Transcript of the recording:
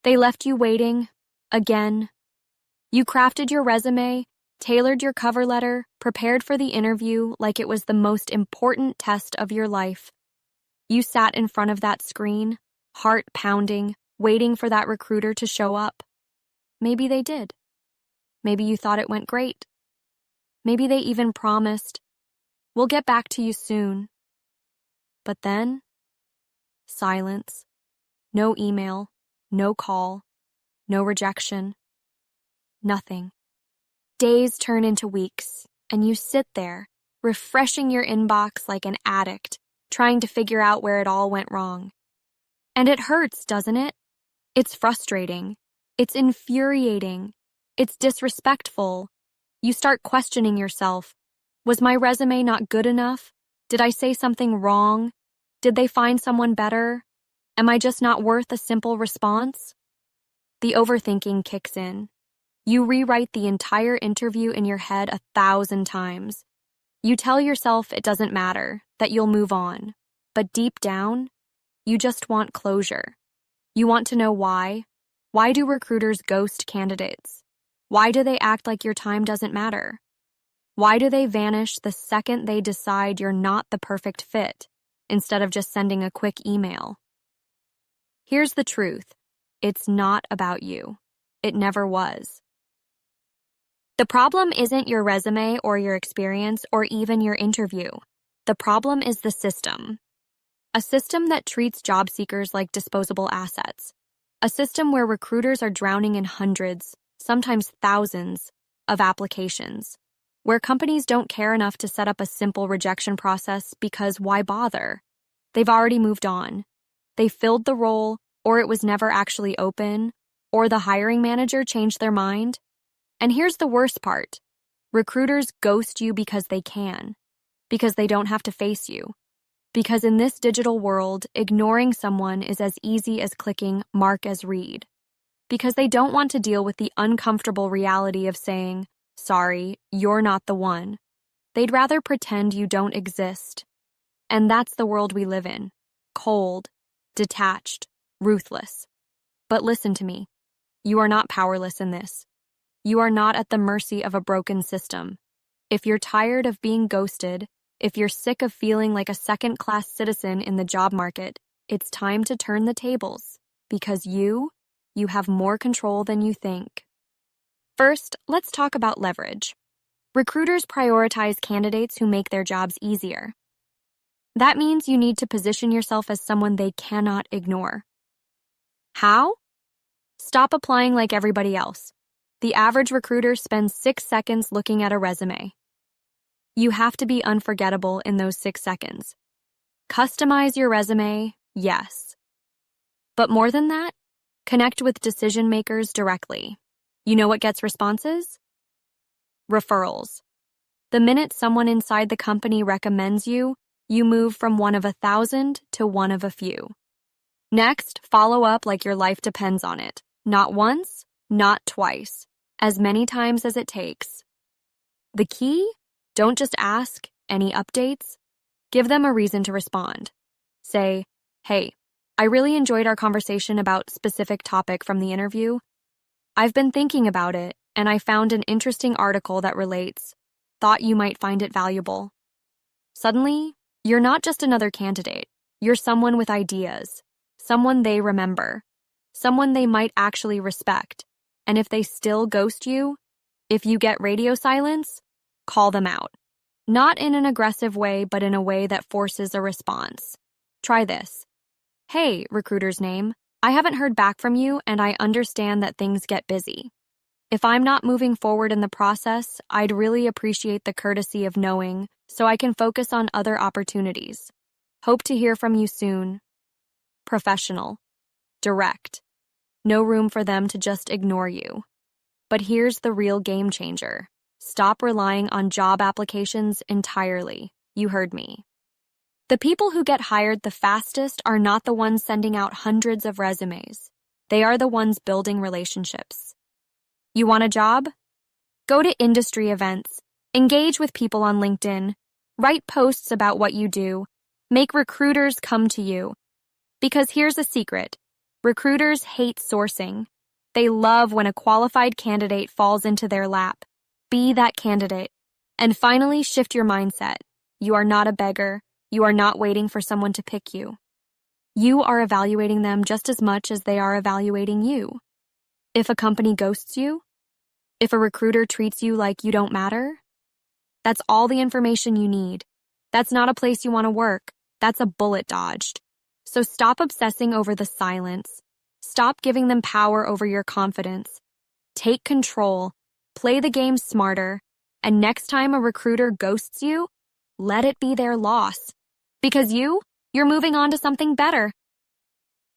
They left you waiting, again. You crafted your resume, tailored your cover letter, prepared for the interview like it was the most important test of your life. You sat in front of that screen, heart pounding, waiting for that recruiter to show up. Maybe they did. Maybe you thought it went great. Maybe they even promised, "We'll get back to you soon." But then, silence. No email, no call, no rejection. Nothing. Days turn into weeks, and you sit there, refreshing your inbox like an addict, trying to figure out where it all went wrong. And it hurts, doesn't it? It's frustrating. It's infuriating. It's disrespectful. You start questioning yourself. Was my resume not good enough? Did I say something wrong? Did they find someone better? Am I just not worth a simple response? The overthinking kicks in. You rewrite the entire interview in your head 1,000 times. You tell yourself it doesn't matter, that you'll move on. But deep down, you just want closure. You want to know why. Why do recruiters ghost candidates? Why do they act like your time doesn't matter? Why do they vanish the second they decide you're not the perfect fit, instead of just sending a quick email? Here's the truth. It's not about you. It never was. The problem isn't your resume or your experience or even your interview. The problem is the system. A system that treats job seekers like disposable assets. A system where recruiters are drowning in hundreds, sometimes thousands, of applications. Where companies don't care enough to set up a simple rejection process because why bother? They've already moved on. They filled the role, or it was never actually open, or the hiring manager changed their mind. And here's the worst part. Recruiters ghost you because they can, because they don't have to face you. Because in this digital world, ignoring someone is as easy as clicking mark as read. Because they don't want to deal with the uncomfortable reality of saying, "Sorry, you're not the one." They'd rather pretend you don't exist. And that's the world we live in. Cold, detached, ruthless. But listen to me. You are not powerless in this. You are not at the mercy of a broken system. If you're tired of being ghosted, if you're sick of feeling like a second-class citizen in the job market, it's time to turn the tables, because you have more control than you think. First, let's talk about leverage. Recruiters prioritize candidates who make their jobs easier. That means you need to position yourself as someone they cannot ignore. How? Stop applying like everybody else. The average recruiter spends 6 seconds looking at a resume. You have to be unforgettable in those 6 seconds. Customize your resume, yes. But more than that, connect with decision makers directly. You know what gets responses? Referrals. The minute someone inside the company recommends you, you move from one of 1,000 to one of a few. Next, follow up like your life depends on it. Not once, not twice. As many times as it takes. The key? Don't just ask, "Any updates?" Give them a reason to respond. Say, "Hey, I really enjoyed our conversation about specific topic from the interview. I've been thinking about it, and I found an interesting article that relates. Thought you might find it valuable." Suddenly, you're not just another candidate. You're someone with ideas. Someone they remember. Someone they might actually respect. And if they still ghost you, if you get radio silence, call them out. Not in an aggressive way, but in a way that forces a response. Try this. "Hey, recruiter's name, I haven't heard back from you and I understand that things get busy. If I'm not moving forward in the process, I'd really appreciate the courtesy of knowing so I can focus on other opportunities. Hope to hear from you soon." Professional. Direct. No room for them to just ignore you. But here's the real game changer. Stop relying on job applications entirely. You heard me. The people who get hired the fastest are not the ones sending out hundreds of resumes. They are the ones building relationships. You want a job? Go to industry events. Engage with people on LinkedIn. Write posts about what you do. Make recruiters come to you. Because here's a secret. Recruiters hate sourcing. They love when a qualified candidate falls into their lap. Be that candidate. And finally, shift your mindset. You are not a beggar. You are not waiting for someone to pick you. You are evaluating them just as much as they are evaluating you. If a company ghosts you, if a recruiter treats you like you don't matter, that's all the information you need. That's not a place you want to work. That's a bullet dodged. So stop obsessing over the silence. Stop giving them power over your confidence. Take control. Play the game smarter. And next time a recruiter ghosts you, let it be their loss. Because you're moving on to something better.